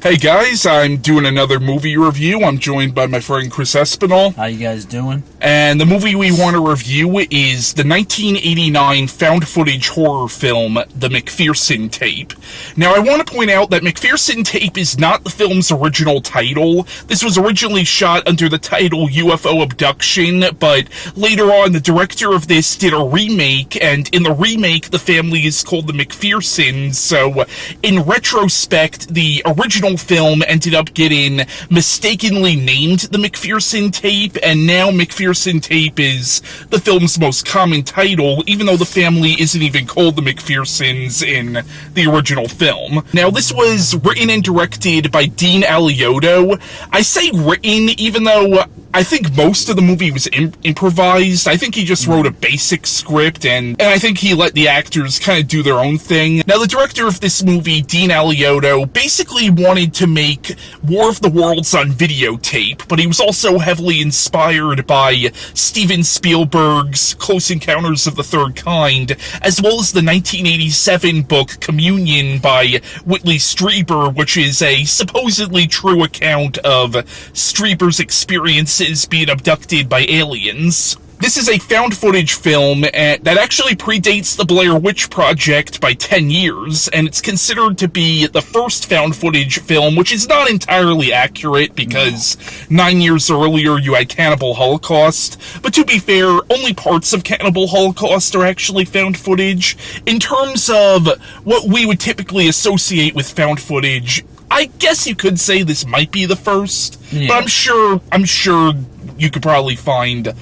Hey guys, I'm doing another movie review. I'm joined by my friend Chris Espianl. How you guys doing? And the movie we want to review is the 1989 found footage horror film, The McPherson Tape. Now I want to point out that McPherson Tape is not the film's original title. This was originally shot under the title UFO Abduction, but later on the director of this did a remake, and in the remake the family is called the McPhersons, so in retrospect the original film ended up getting mistakenly named the McPherson Tape, and now McPherson Tape is the film's most common title, even though the family isn't even called the McPhersons in the original film. Now, this was written and directed by Dean Alioto. I say written, even though I think most of the movie was improvised. I think he just wrote a basic script, and I think he let the actors kind of do their own thing. Now, the director of this movie, Dean Alioto, basically wanted to make War of the Worlds on videotape, but he was also heavily inspired by Steven Spielberg's Close Encounters of the Third Kind, as well as the 1987 book Communion by Whitley Strieber, which is a supposedly true account of Strieber's experiences being abducted by aliens. This is a found footage film that actually predates the Blair Witch Project by 10 years, and it's considered to be the first found footage film, which is not entirely accurate because 9 years earlier you had Cannibal Holocaust. But to be fair, only parts of Cannibal Holocaust are actually found footage. In terms of what we would typically associate with found footage, I guess you could say this might be the first, but I'm sure you could probably find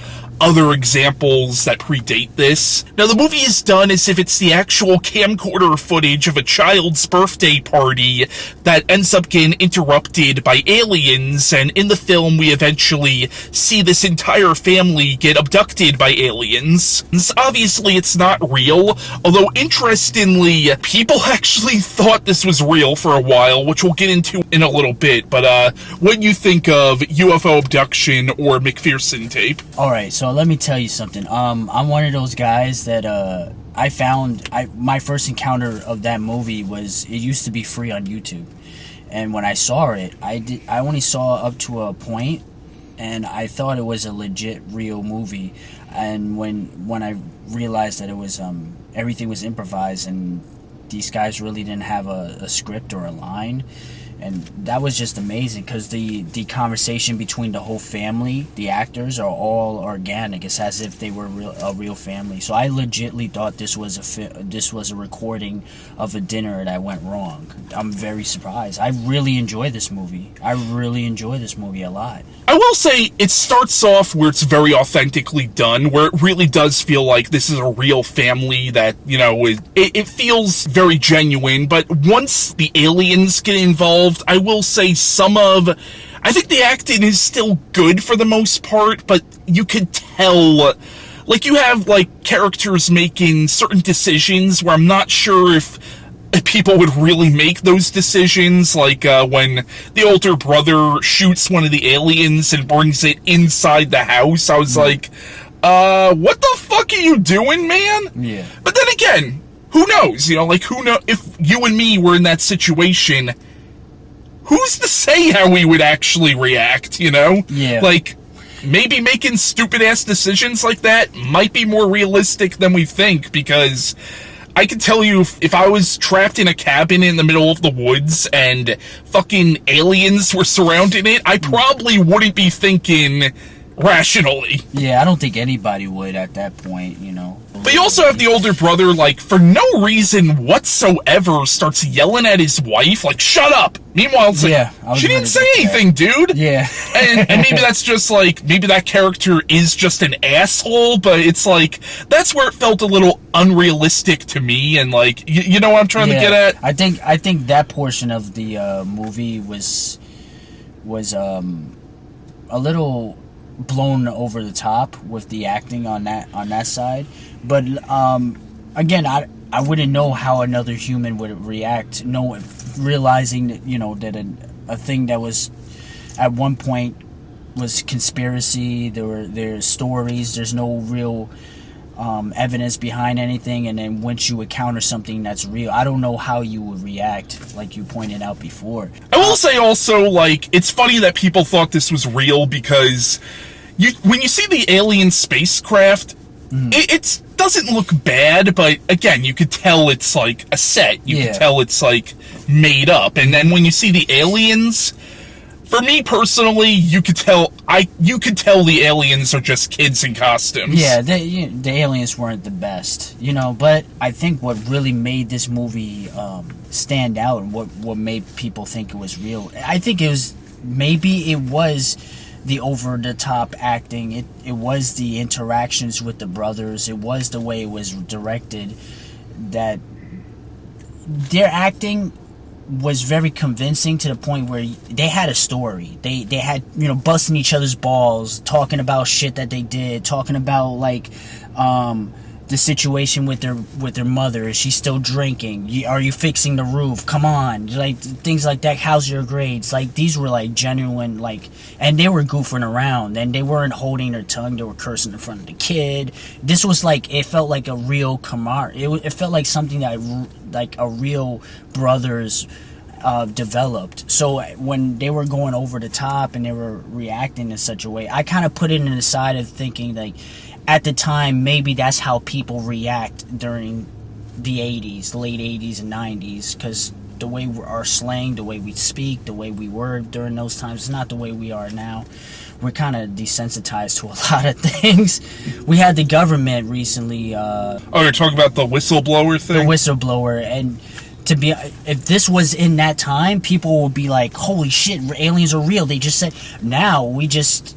other examples that predate this. Now, the movie is done as if it's the actual camcorder footage of a child's birthday party that ends up getting interrupted by aliens, and in the film we eventually see this entire family get abducted by aliens. Obviously, it's not real, although interestingly, people actually thought this was real for a while, which we'll get into in a little bit, but what do you think of UFO Abduction or McPherson Tape? Alright, so let me tell you something. I'm one of those guys that my first encounter of that movie was, it used to be free on YouTube, and when I saw it, I only saw up to a point, and I thought it was a legit real movie. And when I realized that it was everything was improvised and these guys really didn't have a script or a line, and that was just amazing, because the conversation between the whole family, the actors, are all organic. It's as if they were a real family. So I legitly thought this was a recording of a dinner that went wrong. I'm very surprised. I really enjoy this movie. I really enjoy this movie a lot. I will say, it starts off where it's very authentically done, where it really does feel like this is a real family that, you know, it feels very genuine, but once the aliens get involved, I will say I think the acting is still good for the most part, but you could tell, like, you have, like, characters making certain decisions where I'm not sure if people would really make those decisions, like when the older brother shoots one of the aliens and brings it inside the house. I was like, what the fuck are you doing, man? Yeah. But then again, who knows? You know, like, who knows if you and me were in that situation? Who's to say how we would actually react, you know? Yeah. Like, maybe making stupid-ass decisions like that might be more realistic than we think, because I can tell you, if I was trapped in a cabin in the middle of the woods and fucking aliens were surrounding it, I probably wouldn't be thinking rationally. Yeah, I don't think anybody would at that point, you know. But you also have the older brother, like, for no reason whatsoever, starts yelling at his wife, like, shut up! Meanwhile, it's like, she didn't say anything, dude! Yeah. and maybe that's just, like, maybe that character is just an asshole, but it's like, that's where it felt a little unrealistic to me, and, like, you know what I'm trying to get at? I think that portion of the movie was a little blown over the top with the acting on that side, but again, I wouldn't know how another human would react, realizing that, you know, that a thing that was at one point was conspiracy. There's stories. There's no real evidence behind anything, and then once you encounter something that's real, I don't know how you would react, like you pointed out before. I will say also, like, it's funny that people thought this was real because when you see the alien spacecraft, it doesn't look bad, but again, you could tell it's like a set. You could tell it's like made up. And then when you see the aliens, for me personally, you could tell the aliens are just kids in costumes. Yeah, the aliens weren't the best, you know. But I think what really made this movie stand out, and what made people think it was real, I think it was the over-the-top acting. It was the interactions with the brothers. It was the way it was directed. That their acting was very convincing to the point where they had a story. They had, you know, busting each other's balls, talking about shit that they did, talking about like the situation with their mother. Is she still drinking? Are you fixing the roof? Come on, like things like that. How's your grades? Like these were like genuine, like, and they were goofing around, and they weren't holding their tongue. They were cursing in front of the kid. This was like, it felt like a real camaraderie. It felt like something that like a real brothers developed. So when they were going over the top and they were reacting in such a way, I kind of put it in the side of thinking like, at the time, maybe that's how people react during the 80s, the late 80s and 90s, because the way our slang, the way we speak, the way we were during those times is not the way we are now. We're kind of desensitized to a lot of things. We had the government recently. You're talking about the whistleblower thing? The whistleblower, and if this was in that time, people would be like, holy shit, aliens are real. They just said, now we just...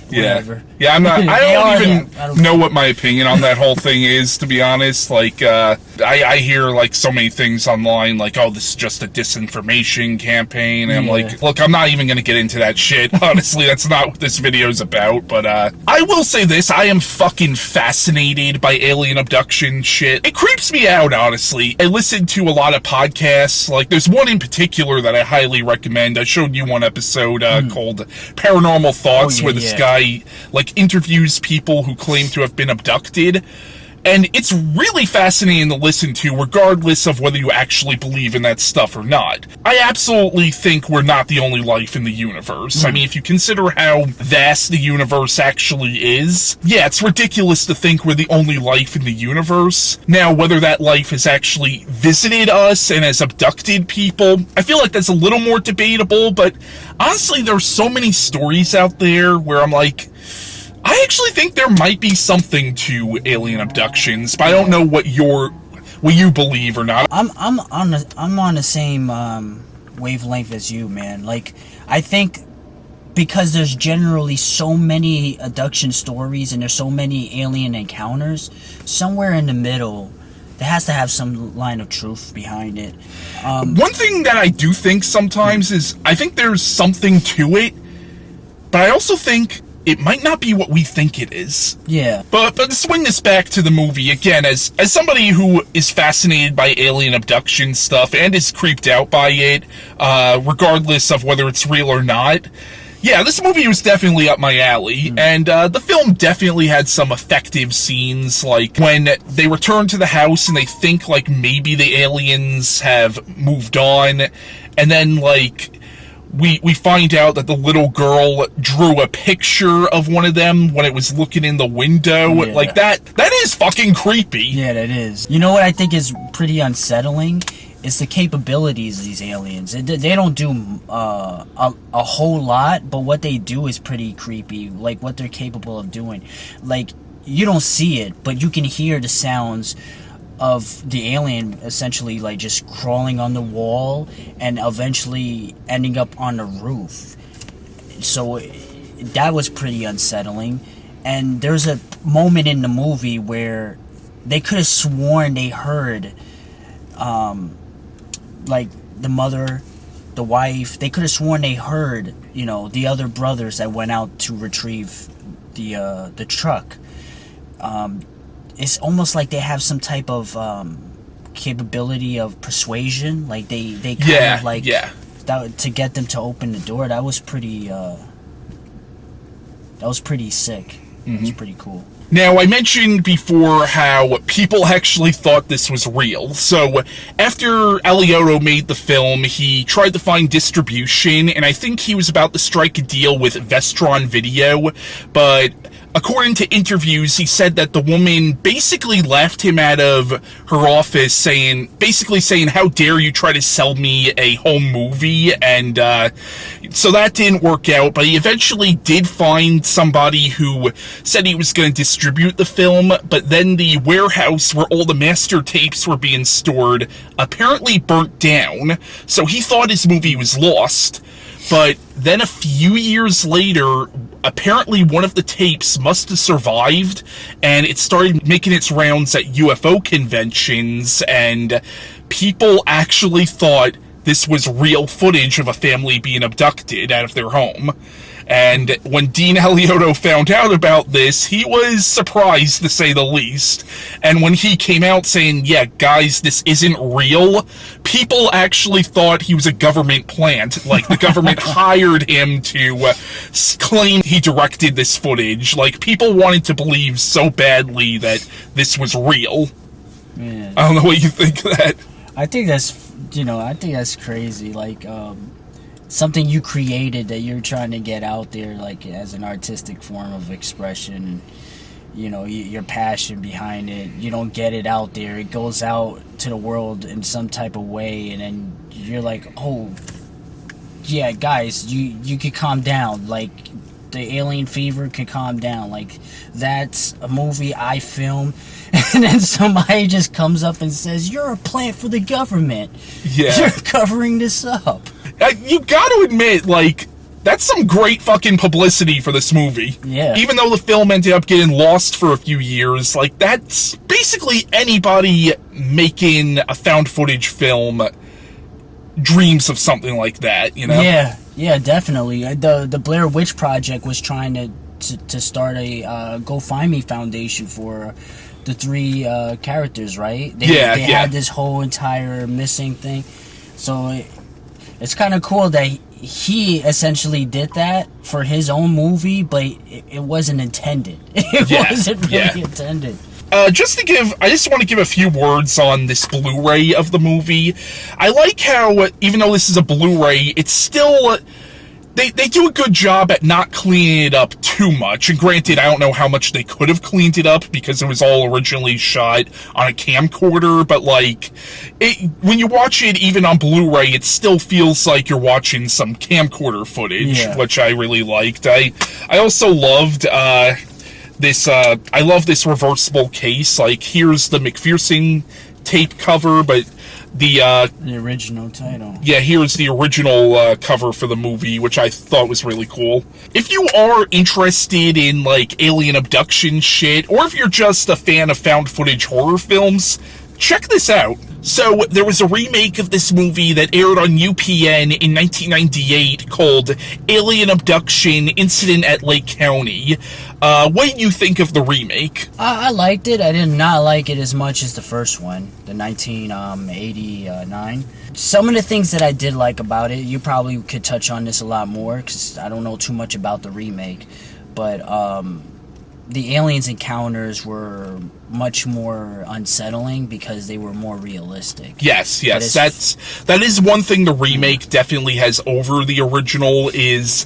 Whatever. Yeah, I'm not. I don't know what my opinion on that whole thing is, to be honest. Like, I hear like so many things online, like, oh, this is just a disinformation campaign. And I'm like, look, I'm not even gonna get into that shit. Honestly, that's not what this video's about. But I will say this: I am fucking fascinated by alien abduction shit. It creeps me out, honestly. I listen to a lot of podcasts. Like, there's one in particular that I highly recommend. I showed you one episode called Paranormal Thoughts, where this guy like interviews people who claim to have been abducted, and it's really fascinating to listen to, regardless of whether you actually believe in that stuff or not. I absolutely think we're not the only life in the universe. I mean, if you consider how vast the universe actually is, yeah, it's ridiculous to think we're the only life in the universe. Now, whether that life has actually visited us and has abducted people, I feel like that's a little more debatable, but honestly, there's so many stories out there where I'm like, I actually think there might be something to alien abductions, but I don't know what you believe or not. I'm on the same wavelength as you, man. Like, I think because there's generally so many abduction stories and there's so many alien encounters, somewhere in the middle there has to have some line of truth behind it. One thing that I do think sometimes is, I think there's something to it, but I also think it might not be what we think it is. Yeah. But to swing this back to the movie, again, as somebody who is fascinated by alien abduction stuff and is creeped out by it, regardless of whether it's real or not, yeah, this movie was definitely up my alley, and the film definitely had some effective scenes, like when they return to the house and they think, like, maybe the aliens have moved on, and then, like, we find out that the little girl drew a picture of one of them when it was looking in the window. Yeah. Like, that is fucking creepy. Yeah, that is. You know what I think is pretty unsettling? It's the capabilities of these aliens. They don't do a whole lot, but what they do is pretty creepy. Like, what they're capable of doing. Like, you don't see it, but you can hear the sounds of the alien essentially, like, just crawling on the wall and eventually ending up on the roof. So that was pretty unsettling. And there's a moment in the movie where they could have sworn they heard like the mother, the wife, they could have sworn they heard, you know, the other brothers that went out to retrieve the truck. It's almost like they have some type of capability of persuasion. Like they kind of like that, to get them to open the door. That was pretty sick. It was pretty cool. Now, I mentioned before how people actually thought this was real. So, after Alioto made the film, he tried to find distribution, and I think he was about to strike a deal with Vestron Video, but according to interviews, he said that the woman basically laughed him out of her office, basically saying, "How dare you try to sell me a home movie?" And so that didn't work out, but he eventually did find somebody who said he was going to distribute the film, but then the warehouse where all the master tapes were being stored apparently burnt down, so he thought his movie was lost. But then a few years later, apparently one of the tapes must have survived, and it started making its rounds at UFO conventions, and people actually thought this was real footage of a family being abducted out of their home. And when Dean Alioto found out about this, he was surprised, to say the least. And when he came out saying, "Yeah, guys, this isn't real," people actually thought he was a government plant. Like, the government hired him to claim he directed this footage. Like, people wanted to believe so badly that this was real. Man. I don't know what you think of that. I think that's crazy. Like, something you created that you're trying to get out there, like, as an artistic form of expression, your passion behind it, you don't get it out there, it goes out to the world in some type of way, and then you're like, oh yeah, guys, you could calm down, like, the alien fever could calm down, like, that's a movie I filmed, and then somebody just comes up and says, "You're a plant for the government, you're covering this up." You gotta admit, like, that's some great fucking publicity for this movie. Yeah. Even though the film ended up getting lost for a few years, like, that's basically anybody making a found footage film dreams of something like that, you know? Yeah, definitely. The Blair Witch Project was trying to start a GoFundMe foundation for the three characters, right? They had this whole entire missing thing. So it's kind of cool that he essentially did that for his own movie, but it wasn't intended. It wasn't really intended. I just want to give a few words on this Blu-ray of the movie. I like how, even though this is a Blu-ray, it's still... They do a good job at not cleaning it up too much. And granted, I don't know how much they could have cleaned it up because it was all originally shot on a camcorder, but, like, when you watch it even on Blu-ray, it still feels like you're watching some camcorder footage, which I really liked. I also loved this reversible case. Like, here's the McPherson Tape cover, but the original title. Yeah, here's the original cover for the movie, which I thought was really cool. If you are interested in, like, alien abduction shit, or if you're just a fan of found footage horror films, check this out. So, there was a remake of this movie that aired on UPN in 1998 called Alien Abduction Incident at Lake County. What do you think of the remake? I liked it. I did not like it as much as the first one, the 1989. Some of the things that I did like about it, you probably could touch on this a lot more, because I don't know too much about the remake, but the aliens encounters were much more unsettling because they were more realistic. Yes, that is one thing the remake definitely has over the original, is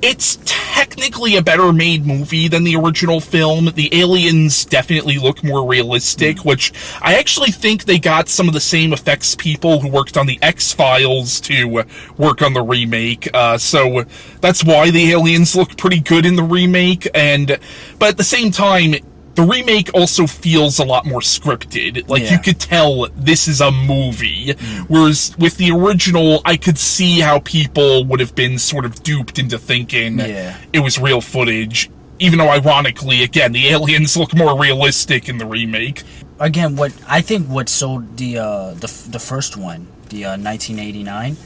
it's technically a better made movie than the original film. The aliens definitely look more realistic, which I actually think they got some of the same effects people who worked on the X-Files to work on the remake. So that's why the aliens look pretty good in the remake. But at the same time, the remake also feels a lot more scripted. Like, you could tell this is a movie. Whereas with the original, I could see how people would have been sort of duped into thinking it was real footage. Even though, ironically, again, the aliens look more realistic in the remake. Again, what sold the first one, the 1989,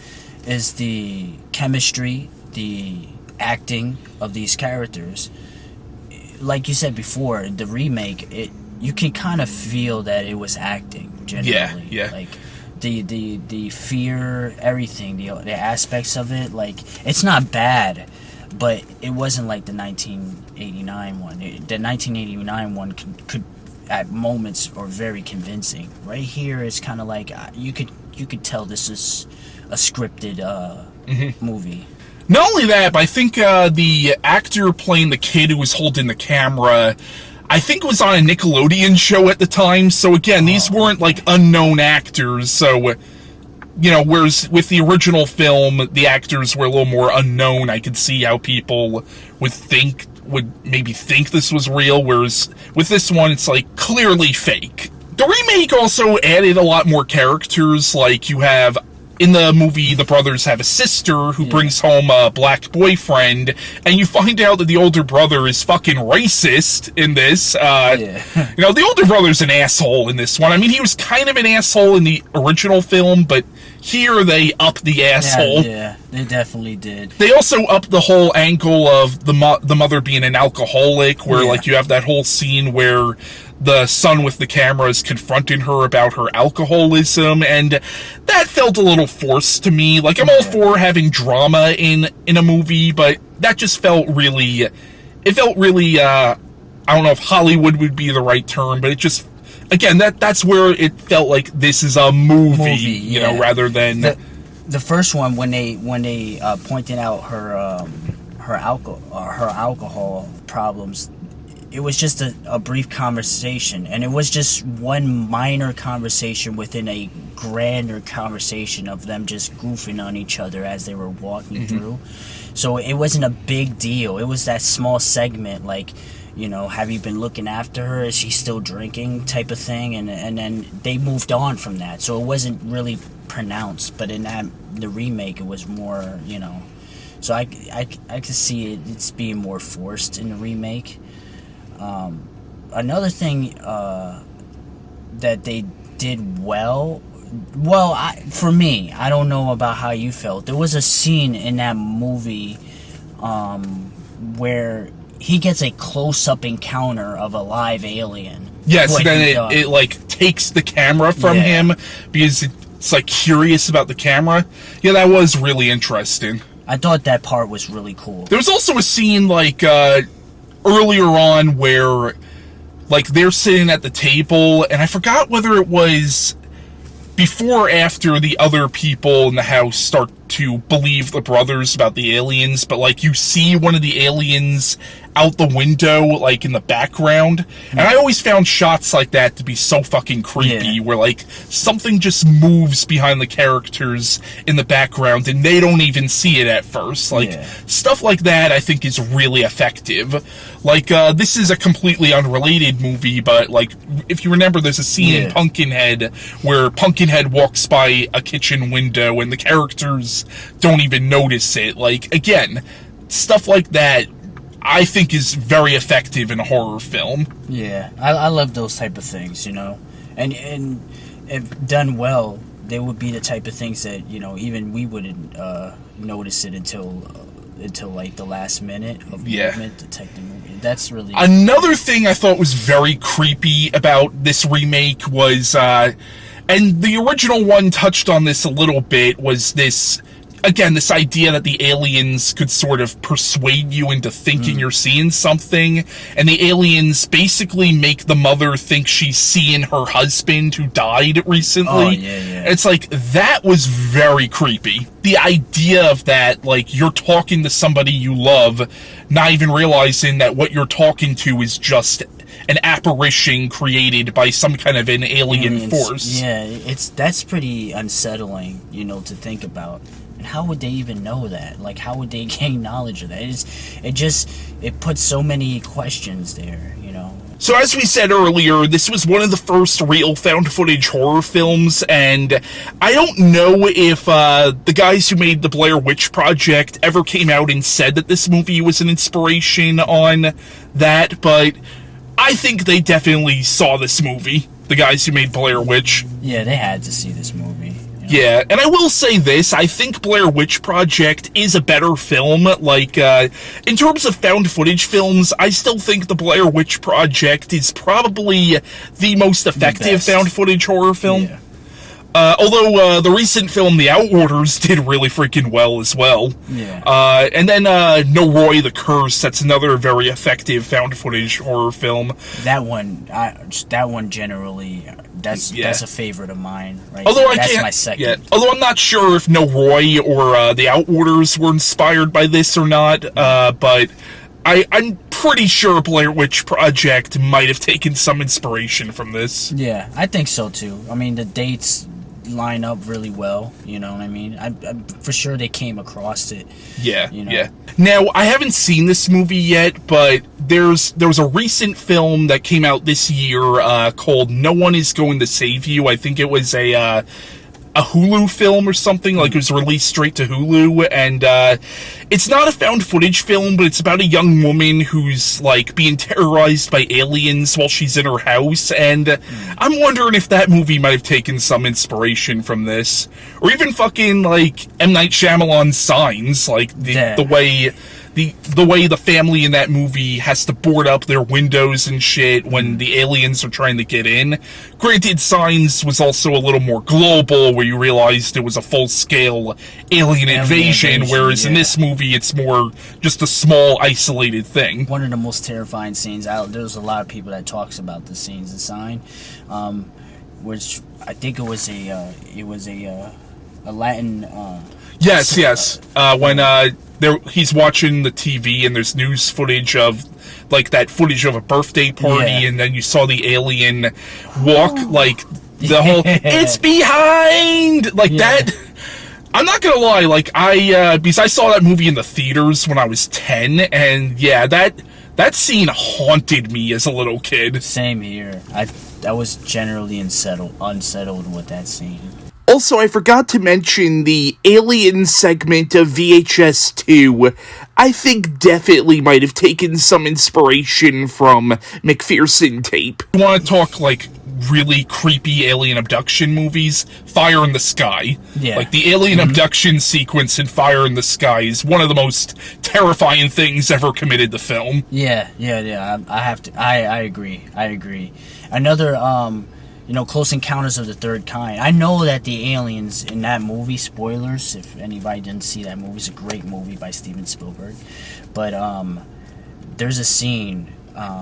is the chemistry, the acting of these characters. Like you said before, the remake, you can kind of feel that it was acting, generally. Yeah. Like, the fear, everything, the aspects of it, like, it's not bad, but it wasn't like the 1989 one. The 1989 one could at moments are very convincing. Right here is kind of like you could tell this is a scripted movie. Not only that, but I think the actor playing the kid who was holding the camera, I think was on a Nickelodeon show at the time. So again, these weren't like unknown actors. So, you know, whereas with the original film, the actors were a little more unknown. I could see how people would maybe think this was real. Whereas with this one, it's like clearly fake. The remake also added a lot more characters. Like you have, in the movie, the brothers have a sister who brings home a black boyfriend, and you find out that the older brother is fucking racist in this. You know, the older brother's an asshole in this one. I mean, he was kind of an asshole in the original film, but here they up the asshole. Yeah, they definitely did. They also up the whole angle of the mother being an alcoholic, where like you have that whole scene where the son with the camera is confronting her about her alcoholism, and that felt a little forced to me. Like, I'm all for having drama in a movie, but that just felt really, I don't know if Hollywood would be the right term, but it just, again, that's where it felt like this is a movie, you know, rather than the first one when they pointed out her alcohol problems. It was just a brief conversation, and it was just one minor conversation within a grander conversation of them just goofing on each other as they were walking through. So it wasn't a big deal. It was that small segment, like, you know, have you been looking after her? Is she still drinking? Type of thing, and then they moved on from that. So it wasn't really pronounced, but in the remake, it was more, you know. So I could see it's being more forced in the remake. Another thing that they did well, for me, I don't know about how you felt. There was a scene in that movie where he gets a close-up encounter of a live alien. Yes, then it like takes the camera from him because it's like curious about the camera. Yeah, that was really interesting. I thought that part was really cool. There was also a scene like earlier on where like they're sitting at the table, and I forgot whether it was before or after the other people in the house start to believe the brothers about the aliens, but like you see one of the aliens out the window, like in the background. And I always found shots like that to be so fucking creepy, where like something just moves behind the characters in the background and they don't even see it at first. Like stuff like that I think is really effective. Like this is a completely unrelated movie, but like if you remember, there's a scene in Pumpkinhead where Pumpkinhead walks by a kitchen window and the characters don't even notice it. Like, again, stuff like that I think is very effective in a horror film. Yeah, I love those type of things, you know, and if done well, they would be the type of things that, you know, even we wouldn't notice it until like the last minute of movement to take the movie. That's really another thing I thought was very creepy about this remake was, and the original one touched on this a little bit, was this. Again, this idea that the aliens could sort of persuade you into thinking you're seeing something, and the aliens basically make the mother think she's seeing her husband who died recently. It's like, that was very creepy. The idea of that, like, you're talking to somebody you love, not even realizing that what you're talking to is just an apparition created by some kind of an alien force. Yeah, that's pretty unsettling, you know, to think about. And how would they even know that? Like, how would they gain knowledge of that? It puts so many questions there, you know. So as we said earlier, this was one of the first real found footage horror films, and I don't know if the guys who made the Blair Witch Project ever came out and said that this movie was an inspiration on that, but I think they definitely saw this movie, the guys who made Blair Witch. Yeah, they had to see this movie. Yeah, and I will say this, I think Blair Witch Project is a better film. Like, in terms of found footage films, I still think the Blair Witch Project is probably the most effective found footage horror film. Although the recent film The Outwarders did really freaking well as well. Yeah. And then No Roy the Curse, that's another very effective found footage horror film. That one generally, that's a favorite of mine. Right? Although that's my second. Yeah, although I'm not sure if No Roy or The Outwarders were inspired by this or not, but I'm pretty sure Blair Witch Project might have taken some inspiration from this. Yeah, I think so too. I mean, the dates line up really well, you know what I mean? I'm for sure they came across it. Yeah, you know? yeah. Now, I haven't seen this movie yet, but there was a recent film that came out this year called No One Is Going to Save You. I think it was a Hulu film or something, like it was released straight to Hulu, and it's not a found footage film, but it's about a young woman who's like being terrorized by aliens while she's in her house, and I'm wondering if that movie might have taken some inspiration from this, or even fucking like M. Night Shyamalan's Signs, like the way the family in that movie has to board up their windows and shit when the aliens are trying to get in. Granted, Signs was also a little more global, where you realized it was a full-scale alien invasion, whereas in this movie it's more just a small, isolated thing. One of the most terrifying scenes out. There's a lot of people that talks about the scenes in Sign, which I think it was a Latin. Yes. When he's watching the TV and there's news footage of like that footage of a birthday party, and then you saw the alien walk like the whole it's behind like that. I'm not gonna lie, like because I saw that movie in the theaters when I was 10, and yeah, that scene haunted me as a little kid. Same here. I was generally unsettled with that scene. Also, I forgot to mention the Alien segment of VHS 2. I think definitely might have taken some inspiration from McPherson Tape. You want to talk, like, really creepy alien abduction movies? Fire in the Sky. Yeah. Like, the alien abduction sequence in Fire in the Sky is one of the most terrifying things ever committed to film. Yeah. I agree. Another, Close Encounters of the Third Kind. I know that the aliens in that movie, spoilers, if anybody didn't see that movie, it's a great movie by Steven Spielberg. But there's a scene,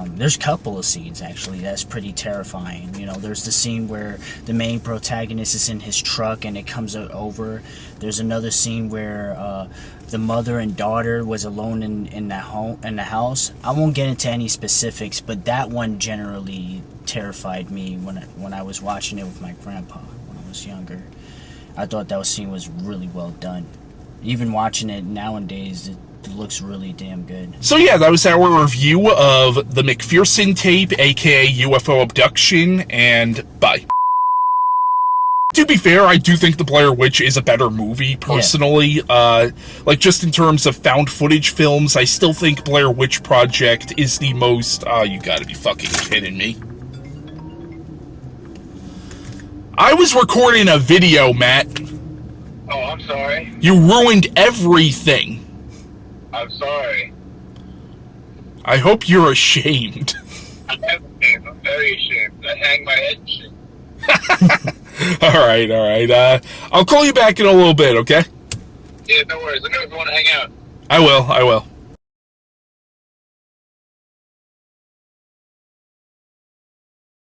there's a couple of scenes actually that's pretty terrifying. You know, there's the scene where the main protagonist is in his truck and it comes over. There's another scene where the mother and daughter was alone in the house. I won't get into any specifics, but that one generally terrified me when I was watching it with my grandpa when I was younger. I thought that scene was really well done. Even watching it nowadays, it looks really damn good. So yeah, that was our review of the McPherson Tape, a.k.a. UFO Abduction, and bye. To be fair, I do think The Blair Witch is a better movie, personally. Yeah. Like, just in terms of found footage films, I still think Blair Witch Project is the most... you gotta be fucking kidding me. I was recording a video, Matt. Oh, I'm sorry. You ruined everything. I'm sorry. I hope you're ashamed. I am ashamed. I'm very ashamed. I hang my head and shit. Alright. I'll call you back in a little bit, okay? Yeah, no worries. Let me know if you want to hang out. I will.